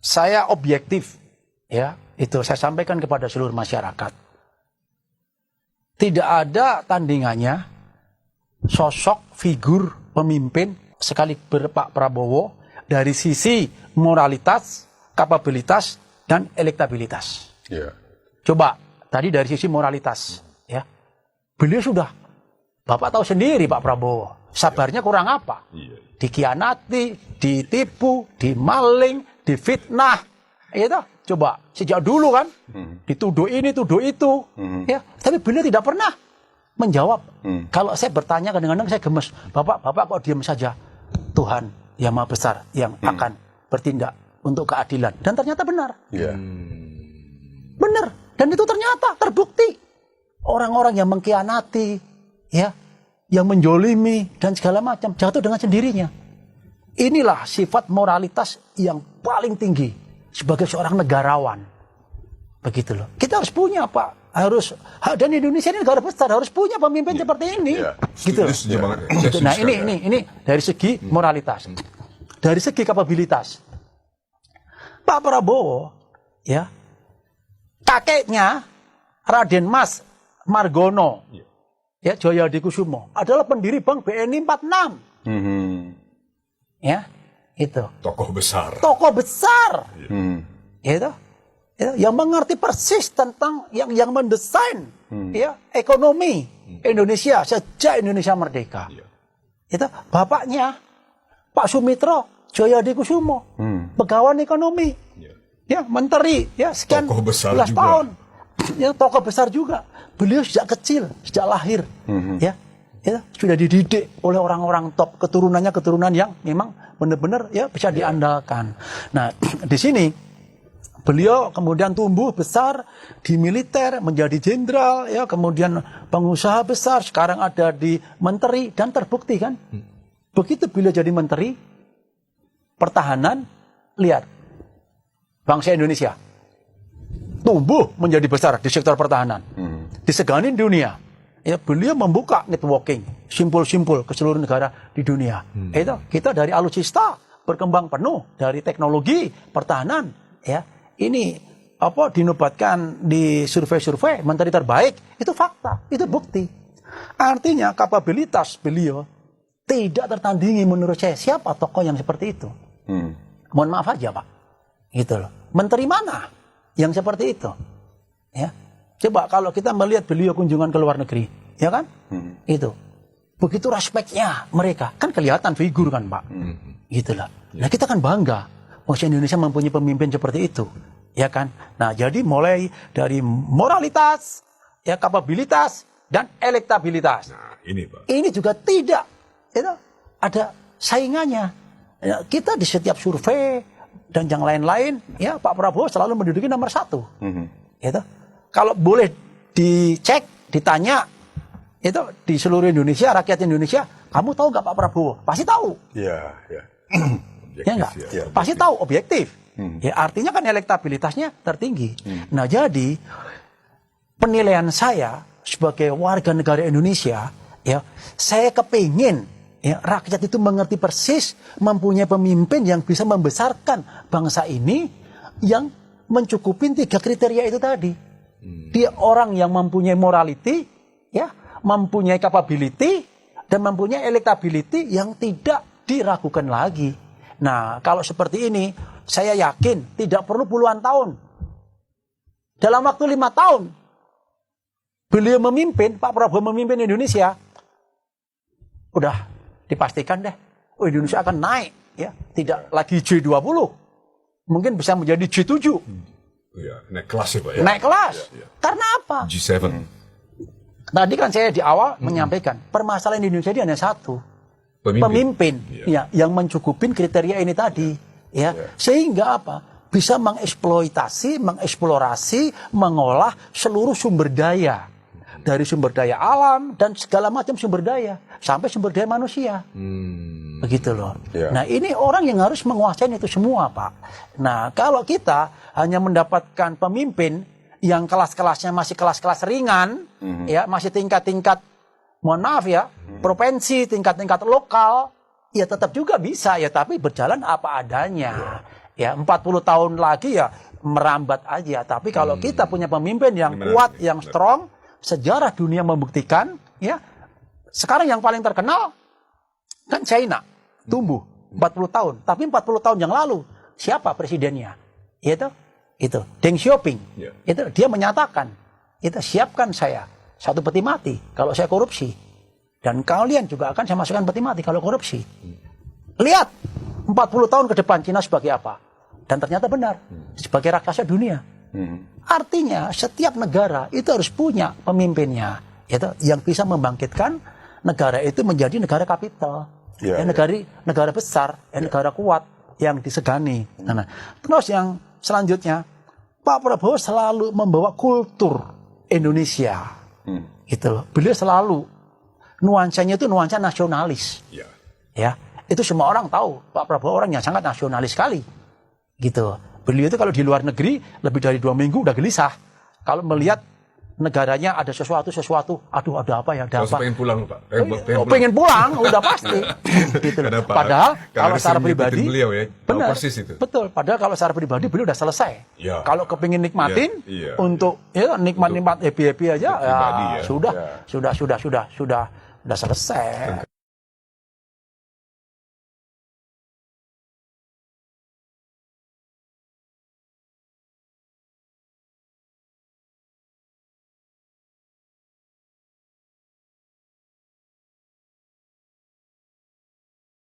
saya objektif, ya, itu saya sampaikan kepada seluruh masyarakat. Tidak ada tandingannya sosok figur pemimpin sekali Pak Prabowo dari sisi moralitas, kapabilitas, dan elektabilitas. Yeah. Coba tadi dari sisi moralitas, ya, beliau sudah, Bapak tahu sendiri Pak Prabowo, sabarnya kurang apa? Dikhianati, ditipu, dimaling, difitnah, gitu. Coba sejak dulu kan, dituduh ini, tuduh itu, ya. Tapi beliau tidak pernah menjawab. Kalau saya bertanya kadang-kadang saya gemes, Bapak kok diam saja? Tuhan yang Maha Besar yang akan bertindak untuk keadilan. Dan ternyata benar. Benar. Dan itu ternyata terbukti. Orang-orang yang mengkhianati, ya, yang menjolimi dan segala macam jatuh dengan sendirinya. Inilah sifat moralitas yang paling tinggi sebagai seorang negarawan. Begitu loh. Kita harus punya, Pak. Dan Indonesia ini negara besar, harus punya pemimpin seperti ini. Gitu. Nah, ini dari segi moralitas. Dari segi kapabilitas. Pak Prabowo, ya, kakeknya Raden Mas Margono, ya, Joyadikusumo adalah pendiri Bank BNI 46. Ya, itu. Tokoh besar. Itu. Yang mengerti persis tentang yang mendesain ya, ekonomi Indonesia sejak Indonesia merdeka. Itu bapaknya Pak Sumitro Joyadikusumo, pegawai ekonomi, ya, menteri, ya, sekian belas tahun, ya, tokoh besar juga. Beliau sejak kecil, sejak lahir, ya, sudah dididik oleh orang-orang top, keturunan yang memang benar-benar, ya, bisa diandalkan. Nah, di sini beliau kemudian tumbuh besar di militer, menjadi jenderal, ya, kemudian pengusaha besar, sekarang ada di menteri, dan terbukti kan. Begitu beliau jadi menteri pertahanan, lihat, bangsa Indonesia tumbuh menjadi besar di sektor pertahanan, disegani dunia. Ya, beliau membuka networking, simpul-simpul ke seluruh negara di dunia. Itu kita dari alutsista berkembang penuh dari teknologi pertahanan. Ya, ini apa dinobatkan di survei-survei menteri terbaik, itu fakta, itu bukti. Artinya kapabilitas beliau tidak tertandingi menurut saya. Siapa tokoh yang seperti itu? Mohon maaf aja, Pak. Gitu loh. Menteri mana yang seperti itu? Ya. Coba kalau kita melihat beliau kunjungan ke luar negeri, ya kan? Itu. Begitu respeknya mereka, kan kelihatan figur kan, Pak. Gitulah. Nah, kita kan bangga. Indonesia mempunyai pemimpin seperti itu, ya kan? Nah, jadi mulai dari moralitas, ya, kapabilitas, dan elektabilitas. Nah, ini, Pak. Ini juga tidak, itu ada saingannya. Ya, kita di setiap survei dan yang lain-lain, ya, Pak Prabowo selalu menduduki nomor 1. Gitu. Kalau boleh dicek, ditanya, itu di seluruh Indonesia, rakyat Indonesia, kamu tahu nggak Pak Prabowo? Pasti tahu. Iya. Ya enggak? Ya, pasti tahu, objektif. Ya, artinya kan elektabilitasnya tertinggi. Nah, jadi penilaian saya sebagai warga negara Indonesia, ya, saya kepingin, ya, rakyat itu mengerti persis, mempunyai pemimpin yang bisa membesarkan bangsa ini, yang mencukupi 3 kriteria itu tadi. Dia orang yang mempunyai morality, ya, mempunyai capability, dan mempunyai electability yang tidak diragukan lagi. Nah, kalau seperti ini, saya yakin tidak perlu puluhan tahun. Dalam waktu 5 tahun, beliau memimpin, Pak Prabowo memimpin Indonesia, udah dipastikan deh, Indonesia akan naik, ya, tidak lagi G20, mungkin bisa menjadi G7. Ya, naik kelas ya, Pak, ya? Naik kelas. Ya. Karena apa? G7. Tadi kan saya di awal menyampaikan, permasalahan Indonesia ini hanya satu. Pemimpin. Ya, yang mencukupin kriteria ini tadi. Ya. Sehingga apa? Bisa mengeksploitasi, mengeksplorasi, mengolah seluruh sumber daya. Dari sumber daya alam dan segala macam sumber daya. Sampai sumber daya manusia. Begitu loh. Ya. Nah, ini orang yang harus menguasai itu semua, Pak. Nah, kalau kita hanya mendapatkan pemimpin yang kelas-kelasnya masih kelas-kelas ringan, ya, masih tingkat-tingkat, mohon maaf ya, provinsi, tingkat-tingkat lokal, ya tetap juga bisa, ya, tapi berjalan apa adanya. Ya 40 tahun lagi ya merambat aja. Tapi kalau kita punya pemimpin yang kuat, yang strong, sejarah dunia membuktikan, ya sekarang yang paling terkenal kan China, tumbuh 40 tahun. Tapi 40 tahun yang lalu siapa presidennya? Itu Deng Xiaoping. Itu dia menyatakan, siapkan saya satu peti mati kalau saya korupsi. Dan kalian juga akan saya masukkan peti mati kalau korupsi. Lihat 40 tahun ke depan Cina sebagai apa? Dan ternyata benar, sebagai raksasa dunia. Artinya setiap negara itu harus punya pemimpinnya, yang bisa membangkitkan negara itu menjadi negara kapital, negara besar, negara kuat yang disegani. Nah, terus yang selanjutnya, Pak Prabowo selalu membawa kultur Indonesia, Beliau selalu nuansanya itu nuansa nasionalis, ya. Itu semua orang tahu Pak Prabowo orang yang sangat nasionalis sekali. Beliau itu kalau di luar negeri lebih dari 2 minggu udah gelisah. Kalau melihat negaranya ada sesuatu, aduh ada apa ya, ada apa. Pengen pulang, Pak. Pengen pulang, udah pasti. Padahal kalau secara pribadi, beliau ya, benar, persis itu. Betul. Padahal kalau secara pribadi beliau udah selesai. Ya. Kalau kepingin nikmatin, untuk nikmat happy aja, pribadi, sudah selesai.